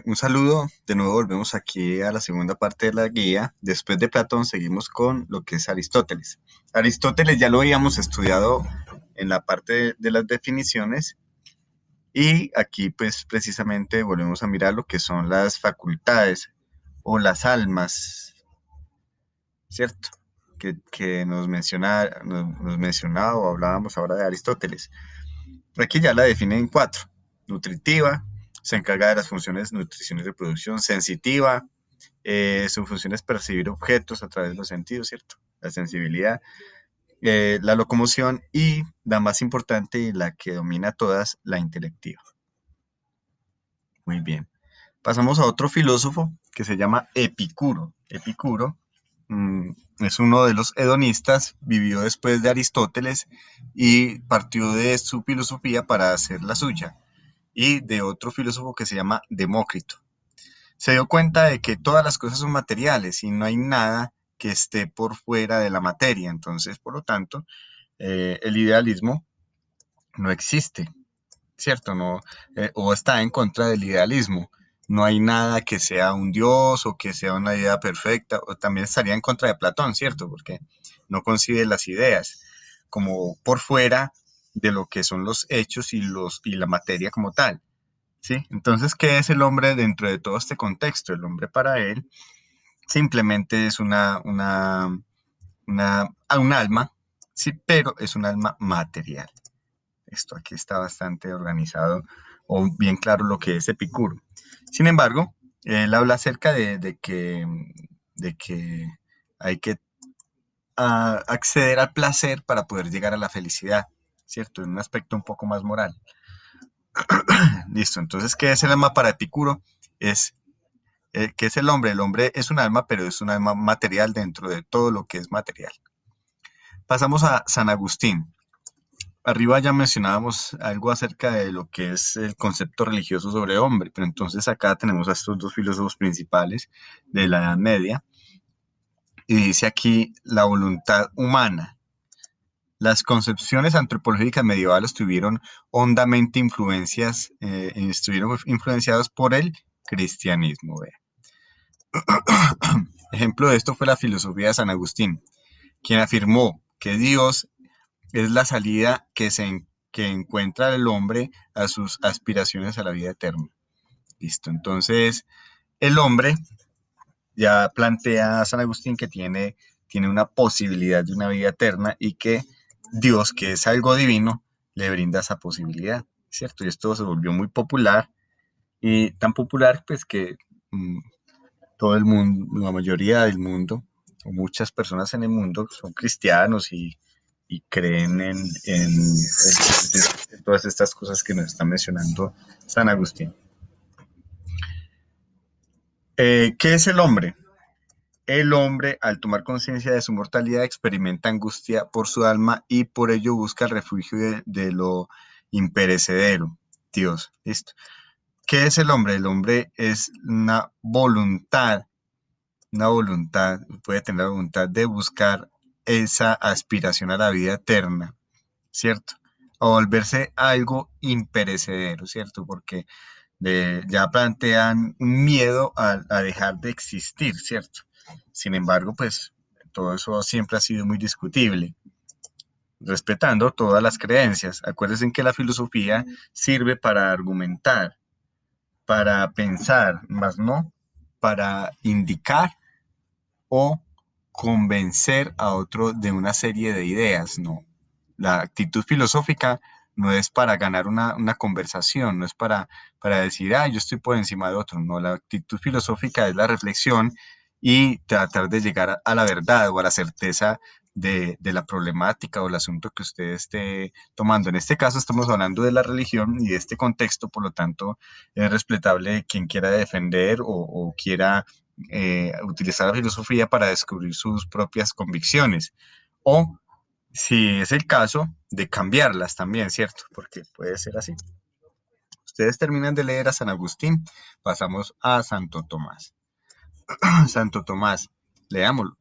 Un saludo, de nuevo volvemos aquí a la segunda parte de la guía. Después de Platón seguimos con lo que es Aristóteles. Aristóteles ya lo habíamos estudiado en la parte de las definiciones y aquí pues precisamente volvemos a mirar lo que son las facultades o las almas, ¿cierto? Que nos mencionaba o hablábamos ahora de Aristóteles. Aquí ya la define en cuatro. Nutritiva, se encarga de las funciones nutrición y reproducción. Sensitiva, su función es percibir objetos a través de los sentidos, ¿cierto? La sensibilidad, la locomoción y la más importante y la que domina todas, la intelectiva. Muy bien. Pasamos a otro filósofo que se llama Epicuro. Epicuro es uno de los hedonistas, vivió después de Aristóteles y partió de su filosofía para hacer la suya, y de otro filósofo que se llama Demócrito. Se dio cuenta de que todas las cosas son materiales y no hay nada que esté por fuera de la materia. Entonces, por lo tanto, el idealismo no existe, ¿cierto? No, o está en contra del idealismo. No hay nada que sea un dios o que sea una idea perfecta, o también estaría en contra de Platón, ¿cierto? Porque no concibe las ideas como por fuera de lo que son los hechos y la materia como tal. ¿Sí? Entonces, ¿qué es el hombre dentro de todo este contexto? El hombre para él simplemente es un alma, sí, pero es un alma material. Esto aquí está bastante organizado o bien claro lo que es Epicuro. Sin embargo, él habla acerca de que hay que acceder al placer para poder llegar a la felicidad, ¿cierto? En un aspecto un poco más moral. Listo, entonces, ¿qué es el alma para Epicuro? Es ¿qué es el hombre? El hombre es un alma, pero es un alma material dentro de todo lo que es material. Pasamos a San Agustín. Arriba ya mencionábamos algo acerca de lo que es el concepto religioso sobre hombre, pero entonces acá tenemos a estos dos filósofos principales de la Edad Media y dice aquí la voluntad humana. Las concepciones antropológicas medievales estuvieron estuvieron influenciadas por el cristianismo. Vea. Ejemplo de esto fue la filosofía de San Agustín, quien afirmó que Dios es la salida que encuentra el hombre a sus aspiraciones a la vida eterna. Listo, entonces el hombre ya plantea a San Agustín que tiene una posibilidad de una vida eterna y que Dios, que es algo divino, le brinda esa posibilidad, ¿cierto? Y esto se volvió muy popular y tan popular pues que mmm, todo el mundo, la mayoría del mundo, o muchas personas en el mundo son cristianos y creen en todas estas cosas que nos está mencionando San Agustín. ¿Qué es el hombre? El hombre, al tomar conciencia de su mortalidad, experimenta angustia por su alma y por ello busca el refugio de lo imperecedero, Dios. ¿Listo? ¿Qué es el hombre? El hombre es una voluntad, puede tener la voluntad de buscar esa aspiración a la vida eterna, ¿cierto? A volverse algo imperecedero, ¿cierto? Porque ya plantean un miedo a dejar de existir, ¿cierto? Sin embargo, pues todo eso siempre ha sido muy discutible, respetando todas las creencias. Acuérdense que la filosofía sirve para argumentar, para pensar, más no para indicar o convencer a otro de una serie de ideas, no. La actitud filosófica no es para ganar una conversación, no es para decir, yo estoy por encima de otro, no. La actitud filosófica es la reflexión y tratar de llegar a la verdad o a la certeza de la problemática o el asunto que usted esté tomando. En este caso estamos hablando de la religión y de este contexto, por lo tanto es respetable quien quiera defender o quiera utilizar la filosofía para descubrir sus propias convicciones o, si es el caso, de cambiarlas también, ¿cierto? Porque puede ser así. Ustedes terminan de leer a San Agustín, pasamos a Santo Tomás. Santo Tomás, leámoslo.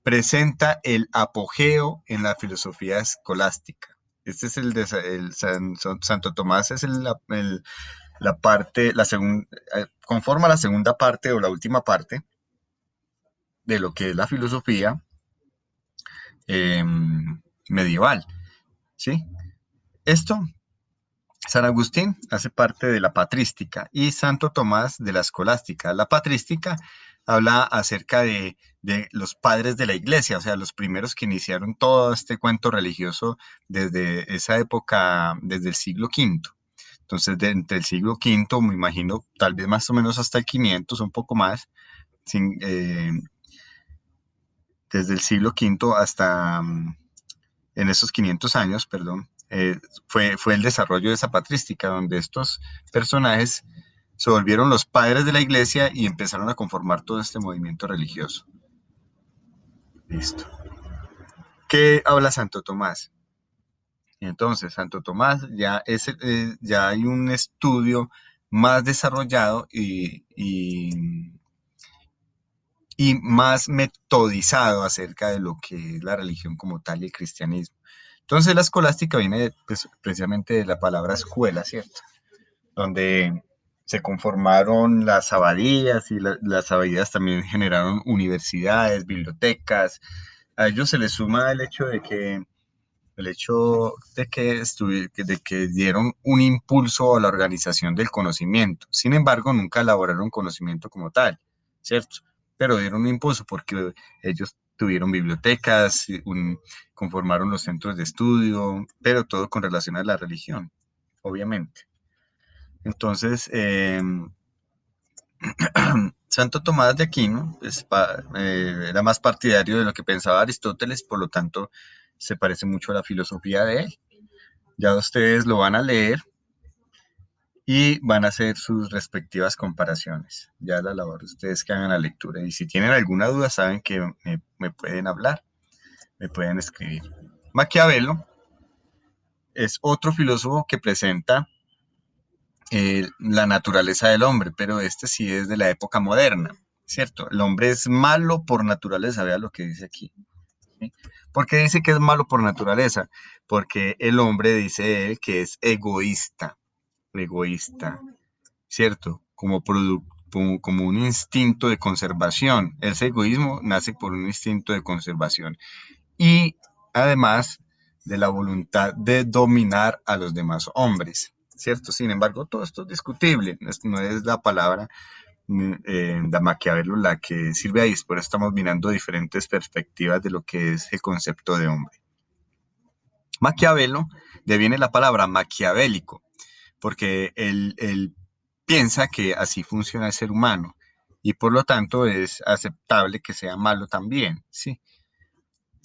Presenta el apogeo en la filosofía escolástica. Este es el de Santo Tomás, es conforma la segunda parte o la última parte de lo que es la filosofía eh, medieval, ¿sí? Esto, San Agustín hace parte de la patrística y Santo Tomás de la escolástica. La patrística habla acerca de los padres de la iglesia, o sea, los primeros que iniciaron todo este cuento religioso desde esa época, desde el siglo quinto. Entonces, entre el siglo quinto, me imagino, tal vez más o menos hasta el 500, un poco más, sin, desde el siglo quinto hasta en esos 500 años, perdón, fue el desarrollo de esa patrística, donde estos personajes se volvieron los padres de la iglesia y empezaron a conformar todo este movimiento religioso. Listo. ¿Qué habla Santo Tomás? Entonces, Santo Tomás ya hay un estudio más desarrollado y más metodizado acerca de lo que es la religión como tal y el cristianismo. Entonces, la escolástica viene pues, precisamente de la palabra escuela, ¿cierto? Donde se conformaron las abadías y las abadías también generaron universidades, bibliotecas. A ellos se les suma el hecho de que dieron un impulso a la organización del conocimiento. Sin embargo, nunca elaboraron conocimiento como tal, ¿cierto? Pero dieron un impulso porque ellos tuvieron bibliotecas, conformaron los centros de estudio, pero todo con relación a la religión, obviamente. Entonces, Santo Tomás de Aquino pues, era más partidario de lo que pensaba Aristóteles, por lo tanto, se parece mucho a la filosofía de él. Ya ustedes lo van a leer y van a hacer sus respectivas comparaciones. Ya la labor de ustedes que hagan la lectura. Y si tienen alguna duda, saben que me pueden hablar, me pueden escribir. Maquiavelo es otro filósofo que presenta la naturaleza del hombre, pero este sí es de la época moderna, ¿cierto? El hombre es malo por naturaleza, vea lo que dice aquí. ¿Sí? ¿Por qué dice que es malo por naturaleza? Porque el hombre dice él que es egoísta, ¿cierto? Como un instinto de conservación. Ese egoísmo nace por un instinto de conservación y además de la voluntad de dominar a los demás hombres, ¿cierto? Sin embargo, todo esto es discutible, no es la palabra de Maquiavelo la que sirve ahí, por eso estamos mirando diferentes perspectivas de lo que es el concepto de hombre. Maquiavelo deviene la palabra maquiavélico, porque él piensa que así funciona el ser humano y por lo tanto es aceptable que sea malo también, ¿sí?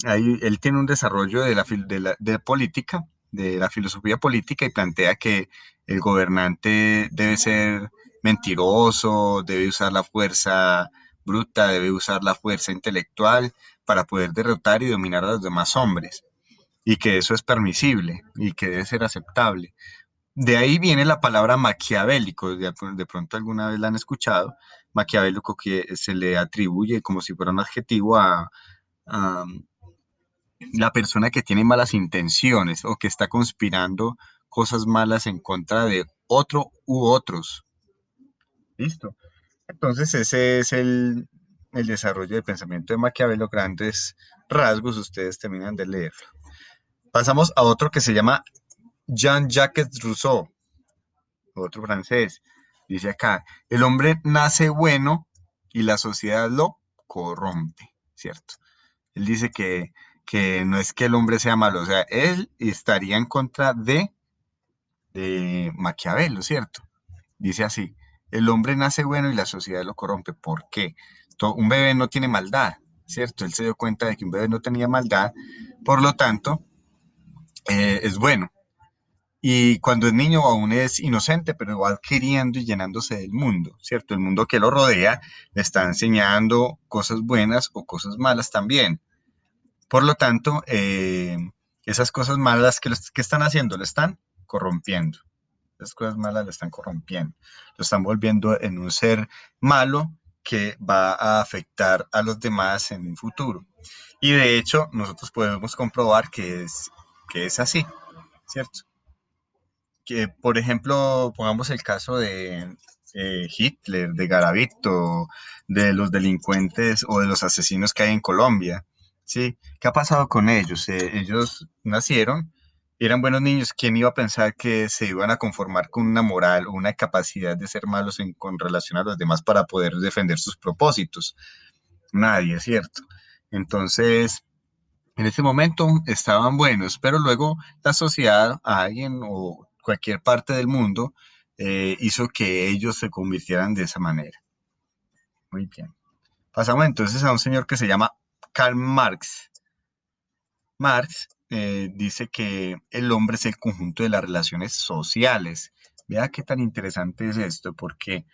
Ahí él tiene un desarrollo de política, de la filosofía política y plantea que el gobernante debe ser mentiroso, debe usar la fuerza bruta, debe usar la fuerza intelectual para poder derrotar y dominar a los demás hombres y que eso es permisible y que debe ser aceptable. De ahí viene la palabra maquiavélico, de pronto alguna vez la han escuchado, maquiavélico que se le atribuye como si fuera un adjetivo a la persona que tiene malas intenciones o que está conspirando cosas malas en contra de otro u otros. Listo. Entonces ese es el desarrollo del pensamiento de Maquiavelo, grandes rasgos, ustedes terminan de leerlo. Pasamos a otro que se llama Jean-Jacques Rousseau, otro francés. Dice acá, el hombre nace bueno y la sociedad lo corrompe, ¿cierto? Él dice que no es que el hombre sea malo, o sea, él estaría en contra de Maquiavelo, ¿cierto? Dice así, el hombre nace bueno y la sociedad lo corrompe. ¿Por qué? Un bebé no tiene maldad, ¿cierto? Él se dio cuenta de que un bebé no tenía maldad, por lo tanto, es bueno. Y cuando es niño aún es inocente, pero va adquiriendo y llenándose del mundo, ¿cierto? El mundo que lo rodea le está enseñando cosas buenas o cosas malas también. Por lo tanto, esas cosas malas que están haciendo, lo están corrompiendo. Esas cosas malas lo están corrompiendo. Lo están volviendo en un ser malo que va a afectar a los demás en un futuro. Y de hecho, nosotros podemos comprobar que es así, ¿cierto? que, por ejemplo, pongamos el caso de Hitler, de Garavito, de los delincuentes o de los asesinos que hay en Colombia, ¿sí? ¿Qué ha pasado con ellos? Ellos nacieron, eran buenos niños. ¿Quién iba a pensar que se iban a conformar con una moral o una capacidad de ser malos con relación a los demás para poder defender sus propósitos? Nadie, ¿cierto? Entonces, en ese momento estaban buenos, pero luego la sociedad, alguien o cualquier parte del mundo hizo que ellos se convirtieran de esa manera. Muy bien. Pasamos entonces a un señor que se llama Karl Marx. Marx dice que el hombre es el conjunto de las relaciones sociales. Vea qué tan interesante es esto, porque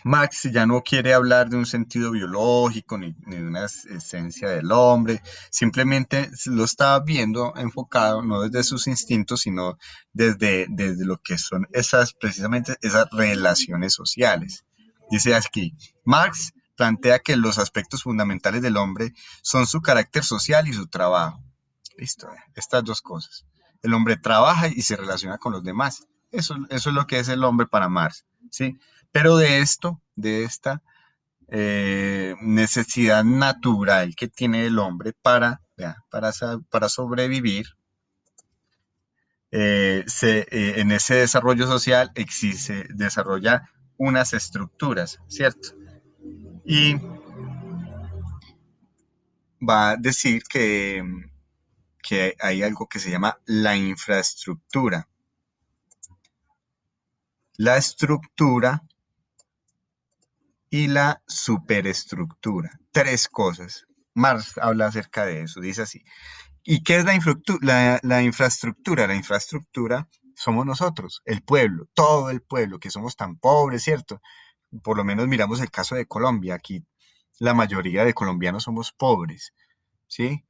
Marx ya no quiere hablar de un sentido biológico ni de una esencia del hombre, simplemente lo está viendo enfocado no desde sus instintos, sino desde lo que son esas, precisamente esas relaciones sociales. Dice aquí, Marx plantea que los aspectos fundamentales del hombre son su carácter social y su trabajo. Listo, estas dos cosas. El hombre trabaja y se relaciona con los demás. Eso es lo que es el hombre para Marx, ¿sí? Pero de esto, de esta necesidad natural que tiene el hombre para sobrevivir, en ese desarrollo social existe, desarrolla unas estructuras, ¿cierto? Y va a decir que hay algo que se llama la infraestructura. La estructura y la superestructura. Tres cosas. Marx habla acerca de eso, dice así. ¿Y qué es la infraestructura? La infraestructura somos nosotros, el pueblo, todo el pueblo, que somos tan pobres, ¿cierto? Por lo menos miramos el caso de Colombia. Aquí la mayoría de colombianos somos pobres, ¿sí?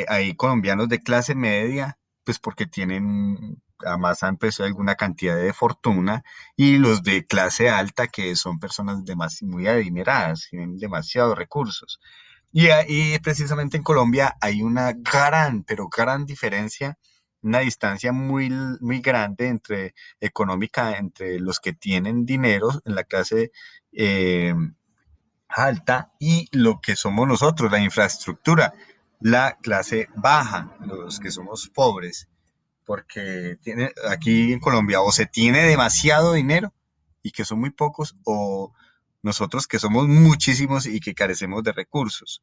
Hay colombianos de clase media, pues porque tienen, además han empezado alguna cantidad de fortuna, y los de clase alta, que son personas muy adineradas, tienen demasiados recursos. Y ahí precisamente en Colombia hay una gran, pero gran diferencia, una distancia muy grande entre económica, entre los que tienen dinero en la clase eh, alta y lo que somos nosotros, la infraestructura, la clase baja, los que somos pobres, porque aquí en Colombia o se tiene demasiado dinero y que son muy pocos, o nosotros que somos muchísimos y que carecemos de recursos.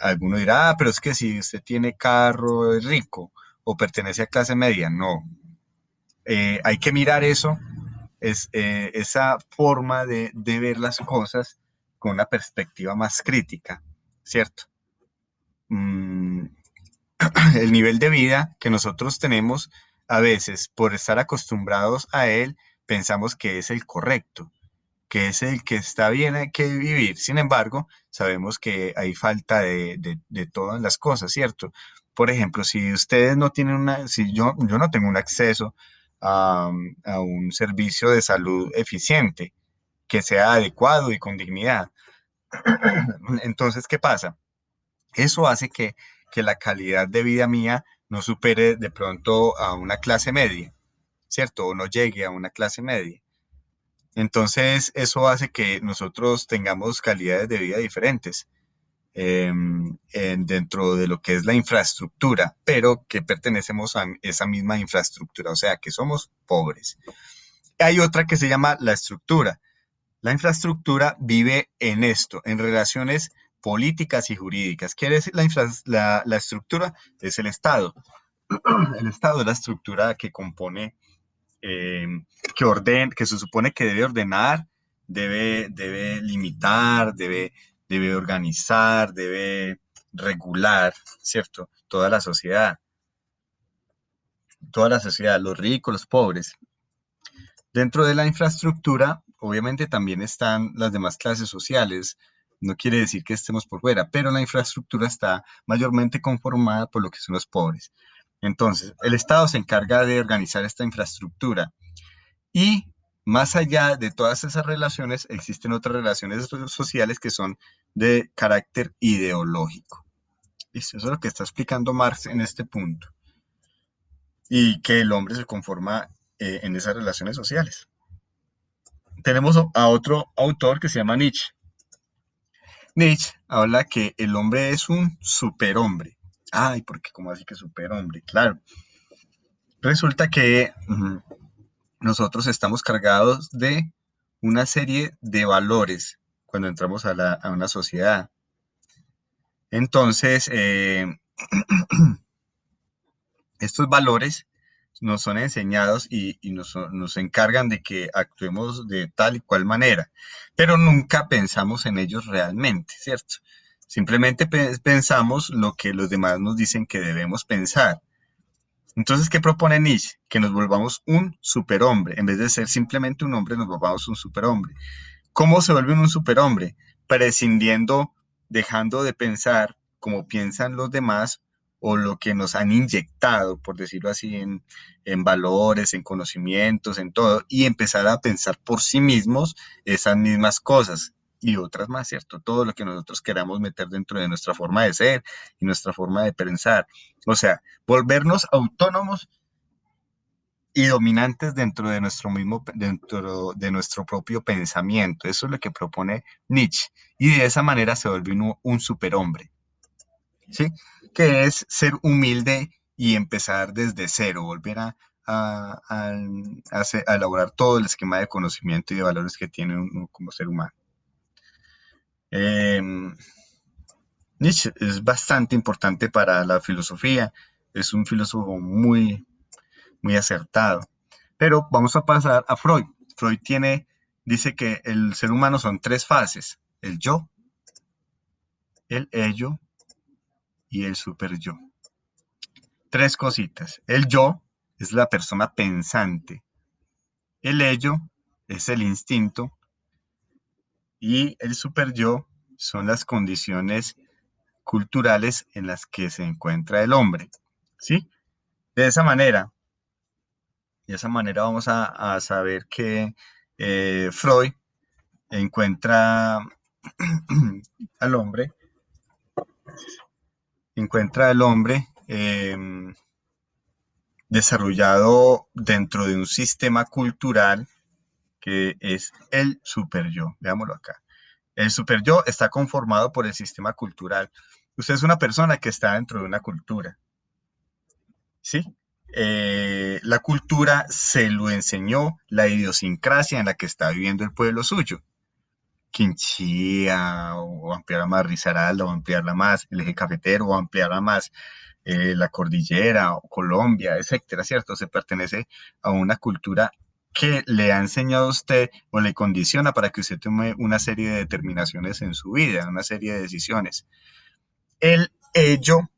Alguno dirá, pero es que si usted tiene carro es rico o pertenece a clase media. No, hay que mirar eso, esa forma de ver las cosas con una perspectiva más crítica, ¿cierto? Mm, el nivel de vida que nosotros tenemos, a veces por estar acostumbrados a él, pensamos que es el correcto, que es el que está bien, hay que vivir. Sin embargo, sabemos que hay falta de todas las cosas, ¿cierto? Por ejemplo, si ustedes no tienen si yo no tengo un acceso a un servicio de salud eficiente, que sea adecuado y con dignidad. Entonces, ¿qué pasa? Eso hace que la calidad de vida mía no supere de pronto a una clase media, ¿cierto? O no llegue a una clase media. Entonces, eso hace que nosotros tengamos calidades de vida diferentes dentro de lo que es la infraestructura, pero que pertenecemos a esa misma infraestructura, o sea, que somos pobres. Hay otra que se llama la estructura. La infraestructura vive en esto, en relaciones políticas y jurídicas. ¿Qué es la estructura? Es el Estado. El Estado es la estructura que compone eh, que se supone que debe ordenar, debe limitar, debe organizar, debe regular, ¿cierto? Toda la sociedad, los ricos, los pobres. Dentro de la infraestructura, obviamente también están las demás clases sociales. No quiere decir que estemos por fuera, pero la infraestructura está mayormente conformada por lo que son los pobres. Entonces, el Estado se encarga de organizar esta infraestructura. Y más allá de todas esas relaciones, existen otras relaciones sociales que son de carácter ideológico. Listo, eso es lo que está explicando Marx en este punto. y que el hombre se conforma en esas relaciones sociales. Tenemos a otro autor que se llama Nietzsche. Nietzsche habla que el hombre es un superhombre. Ay, porque ¿cómo así que superhombre? Claro. Resulta que nosotros estamos cargados de una serie de valores cuando entramos a una sociedad. Entonces, estos valores nos son enseñados y nos encargan de que actuemos de tal y cual manera, pero nunca pensamos en ellos realmente, ¿cierto? Simplemente pensamos lo que los demás nos dicen que debemos pensar. Entonces, ¿qué propone Nietzsche? Que nos volvamos un superhombre. En vez de ser simplemente un hombre, nos volvamos un superhombre. ¿Cómo se vuelve un superhombre? Prescindiendo, dejando de pensar como piensan los demás o lo que nos han inyectado, por decirlo así, en valores, en conocimientos, en todo, y empezar a pensar por sí mismos esas mismas cosas y otras más, ¿cierto? Todo lo que nosotros queramos meter dentro de nuestra forma de ser y nuestra forma de pensar. O sea, volvernos autónomos y dominantes dentro de nuestro propio pensamiento. Eso es lo que propone Nietzsche. Y de esa manera se vuelve un superhombre, ¿sí? Que es ser humilde y empezar desde cero, volver a elaborar todo el esquema de conocimiento y de valores que tiene uno como ser humano. Eh, Nietzsche es bastante importante para la filosofía, es un filósofo muy acertado. Pero vamos a pasar a Freud. Dice que el ser humano son tres fases, el yo, el ello y el superyo. Tres cositas. El yo es la persona pensante, el ello es el instinto y el superyo son las condiciones culturales en las que se encuentra el hombre. ¿Sí? De esa manera, vamos a saber que Freud encuentra al hombre, desarrollado dentro de un sistema cultural que es el superyo. Veámoslo acá. El superyo está conformado por el sistema cultural. Usted es una persona que está dentro de una cultura, ¿sí? La cultura se lo enseñó la idiosincrasia en la que está viviendo el pueblo suyo. Quinchía, o ampliarla más Risaralda, o ampliarla más el eje cafetero, o ampliarla más la cordillera, o Colombia, etcétera, ¿cierto? Se pertenece a una cultura que le ha enseñado a usted o le condiciona para que usted tome una serie de determinaciones en su vida, una serie de decisiones. El ello,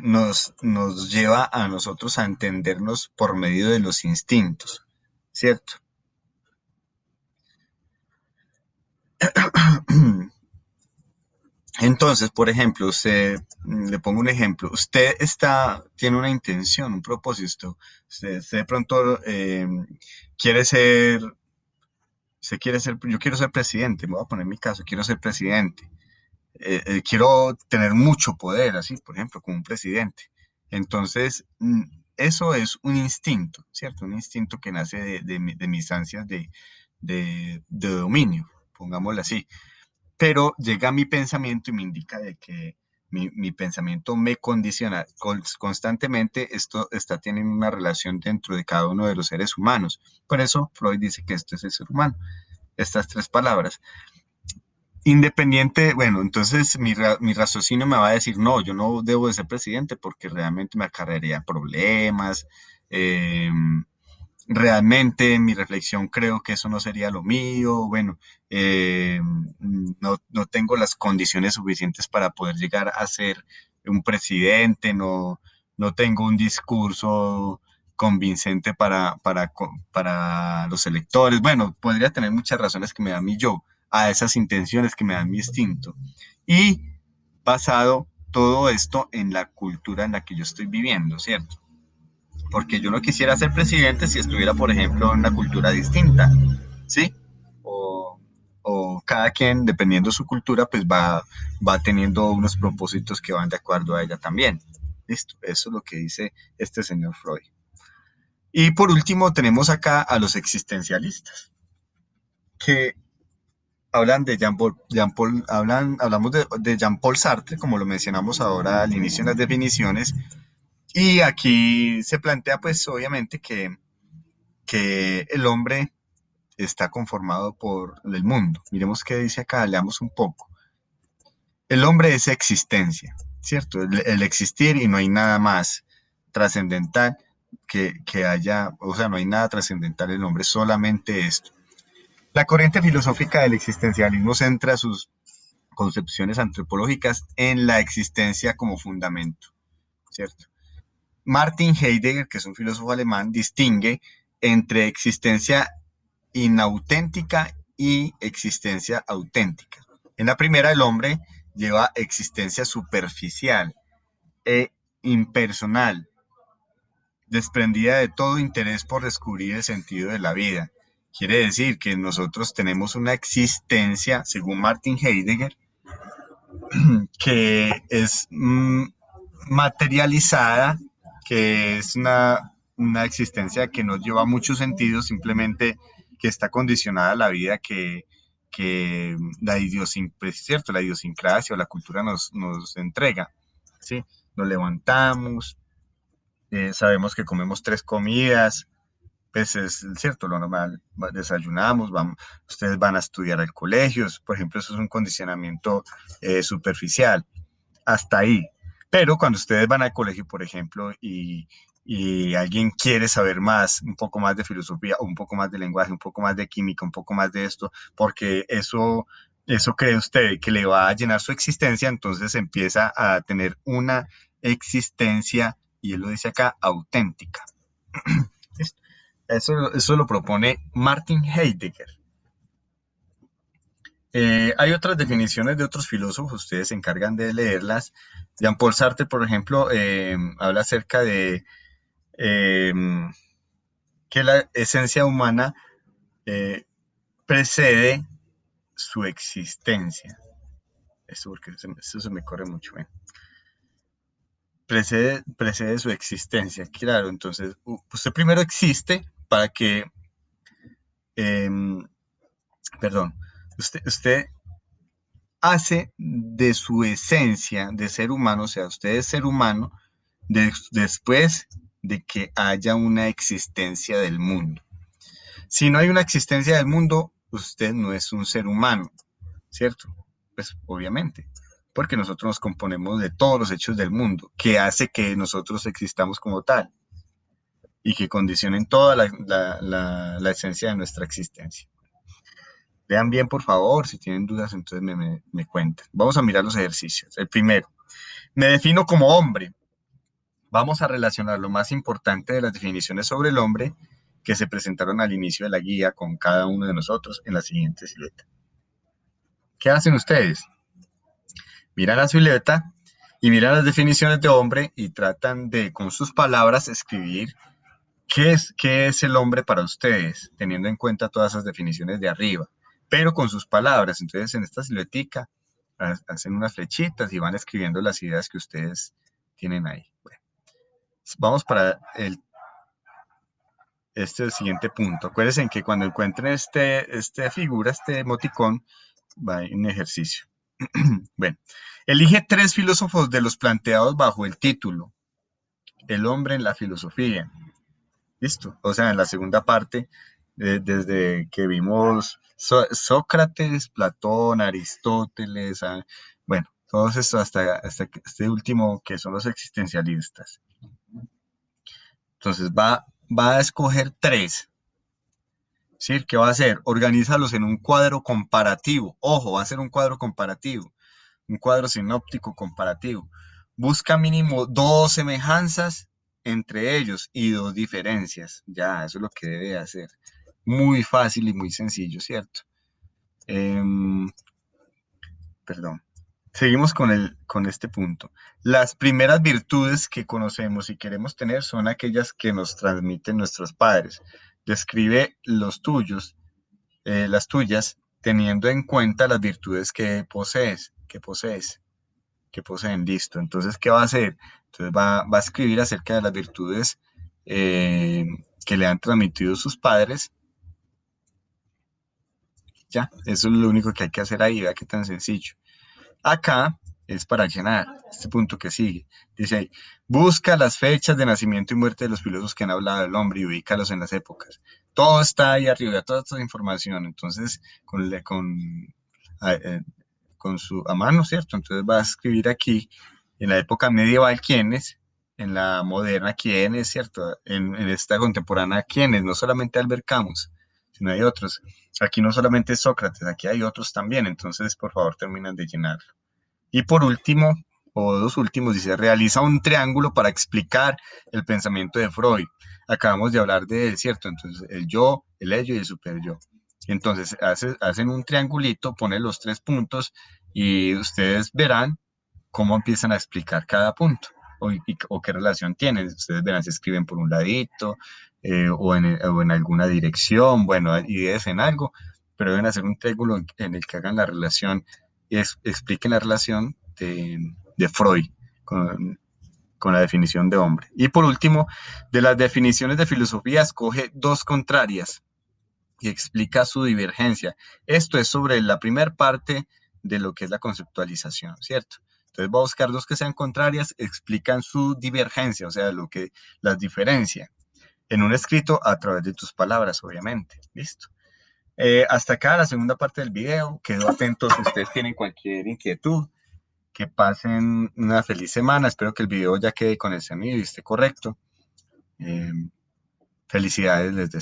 nos lleva a nosotros a entendernos por medio de los instintos, ¿cierto? Entonces, por ejemplo, le pongo un ejemplo, tiene una intención, un propósito, usted de pronto quiere ser, yo quiero ser presidente, me voy a poner mi caso, quiero ser presidente, quiero tener mucho poder, así, por ejemplo, como un presidente. Entonces, eso es un instinto, ¿cierto? Un instinto que nace de mis ansias de dominio, pongámoslo así, pero llega a mi pensamiento y me indica de que mi pensamiento me condiciona constantemente. Esto está teniendo una relación dentro de cada uno de los seres humanos. Por eso Freud dice que esto es el ser humano. Estas tres palabras. Independiente, bueno, entonces mi raciocinio me va a decir, no, yo no debo de ser presidente porque realmente me acarrearía problemas. eh, Realmente en mi reflexión creo que eso no sería lo mío, bueno, no tengo las condiciones suficientes para poder llegar a ser un presidente, no tengo un discurso convincente para los electores. Bueno, podría tener muchas razones que me dan mi yo, a esas intenciones que me dan mi instinto. Y basado todo esto en la cultura en la que yo estoy viviendo, ¿cierto? Porque yo no quisiera ser presidente si estuviera, por ejemplo, en una cultura distinta, ¿sí? O, o cada quien, dependiendo de su cultura, pues va teniendo unos propósitos que van de acuerdo a ella también, Listo, eso es lo que dice este señor Freud. Y por último tenemos acá a los existencialistas, que hablan de hablamos de Jean-Paul Sartre, como lo mencionamos ahora al inicio en las definiciones, y aquí se plantea pues obviamente que el hombre está conformado por el mundo. Miremos qué dice acá, leamos un poco. El hombre es existencia, ¿cierto? El existir y no hay nada más trascendental que haya, o sea, no hay nada trascendental en el hombre, solamente esto. La corriente filosófica del existencialismo centra sus concepciones antropológicas en la existencia como fundamento, ¿cierto? Martin Heidegger, que es un filósofo alemán, distingue entre existencia inauténtica y existencia auténtica. En la primera, el hombre lleva existencia superficial e impersonal, desprendida de todo interés por descubrir el sentido de la vida. Quiere decir que nosotros tenemos una existencia, según Martin Heidegger, que es materializada, que es una existencia que no lleva mucho sentido, simplemente que está condicionada a la vida que ¿cierto? La idiosincrasia o la cultura nos entrega. ¿Sí? Nos levantamos, sabemos que comemos 3 comidas, pues es cierto, lo normal, desayunamos, ustedes van a estudiar al colegio, por ejemplo, eso es un condicionamiento superficial, hasta ahí. Pero cuando ustedes van al colegio, por ejemplo, y alguien quiere saber más, un poco más de filosofía, un poco más de lenguaje, un poco más de química, un poco más de esto, porque eso cree usted que le va a llenar su existencia, entonces empieza a tener una existencia, y él lo dice acá, auténtica. Eso lo propone Martin Heidegger. Hay otras definiciones de otros filósofos, ustedes se encargan de leerlas. Jean-Paul Sartre, por ejemplo, habla acerca de eh, que la esencia humana eh, precede su existencia. Esto porque eso se me corre mucho. Precede su existencia, claro. Entonces, usted primero existe para que, eh, perdón, usted hace de su esencia de ser humano, o sea, usted es ser humano después de que haya una existencia del mundo. Si no hay una existencia del mundo, usted no es un ser humano, ¿cierto? Pues obviamente, porque nosotros nos componemos de todos los hechos del mundo, que hace que nosotros existamos como tal y que condicionen toda la esencia de nuestra existencia. Vean bien, por favor, si tienen dudas, entonces me cuentan. Vamos a mirar los ejercicios. El primero, me defino como hombre. Vamos a relacionar lo más importante de las definiciones sobre el hombre que se presentaron al inicio de la guía con cada uno de nosotros en la siguiente silueta. ¿Qué hacen ustedes? Miran la silueta y miran las definiciones de hombre y tratan de, con sus palabras, escribir qué es el hombre para ustedes, teniendo en cuenta todas esas definiciones de arriba, pero con sus palabras. Entonces, en esta siluetica hacen unas flechitas y van escribiendo las ideas que ustedes tienen ahí. Bueno, vamos para este siguiente punto. Acuérdense que cuando encuentren esta figura, este emoticón, va en ejercicio. Bueno, elige 3 filósofos de los planteados bajo el título El hombre en la filosofía. Listo. O sea, en la segunda parte, desde que vimos Sócrates, Platón, Aristóteles, bueno, todos estos hasta este último que son los existencialistas. Entonces va a escoger 3. ¿Sí? ¿Qué va a hacer? Organízalos en un cuadro comparativo. Ojo, va a ser un cuadro comparativo, un cuadro sinóptico comparativo. Busca mínimo 2 semejanzas entre ellos y 2 diferencias. Ya, eso es lo que debe hacer. Muy fácil y muy sencillo, ¿cierto? Perdón. Seguimos con este punto. Las primeras virtudes que conocemos y queremos tener son aquellas que nos transmiten nuestros padres. Describe las tuyas, teniendo en cuenta las virtudes que poseen. Listo. Entonces, ¿qué va a hacer? Entonces va a escribir acerca de las virtudes que le han transmitido sus padres. Ya, eso es lo único que hay que hacer ahí, vea qué tan sencillo. Acá es para llenar este punto que sigue. Dice ahí, busca las fechas de nacimiento y muerte de los filósofos que han hablado del hombre y ubícalos en las épocas. Todo está ahí arriba, toda esta información. Entonces, a, eh, con su a mano, ¿cierto? Entonces va a escribir aquí, en la época medieval, quiénes, en la moderna, quiénes, ¿cierto? En esta contemporánea, quiénes, no solamente Albert Camus, sino hay otros. Aquí no solamente es Sócrates, aquí hay otros también. Entonces, por favor, terminan de llenar. Y por último, o dos últimos, dice, realiza un triángulo para explicar el pensamiento de Freud. Acabamos de hablar de él, ¿cierto? Entonces, el yo, el ello y el superyo. Entonces, hacen un triangulito, ponen los tres puntos y ustedes verán cómo empiezan a explicar cada punto o qué relación tienen. Ustedes verán, se escriben por un ladito o en alguna dirección, bueno, ideas en algo, pero deben hacer un triángulo en el que hagan la relación y expliquen la relación de Freud con la definición de hombre. Y por último, de las definiciones de filosofía, escoge dos contrarias y explica su divergencia. Esto es sobre la primera parte de lo que es la conceptualización, ¿cierto? Entonces va a buscar dos que sean contrarias, explican su divergencia, o sea, lo que las diferencia en un escrito a través de tus palabras, obviamente. Listo. Hasta acá la segunda parte del video. Quedo atento si ustedes tienen cualquier inquietud. Que pasen una feliz semana. Espero que el video ya quede con el sonido y esté correcto. Felicidades, les deseo.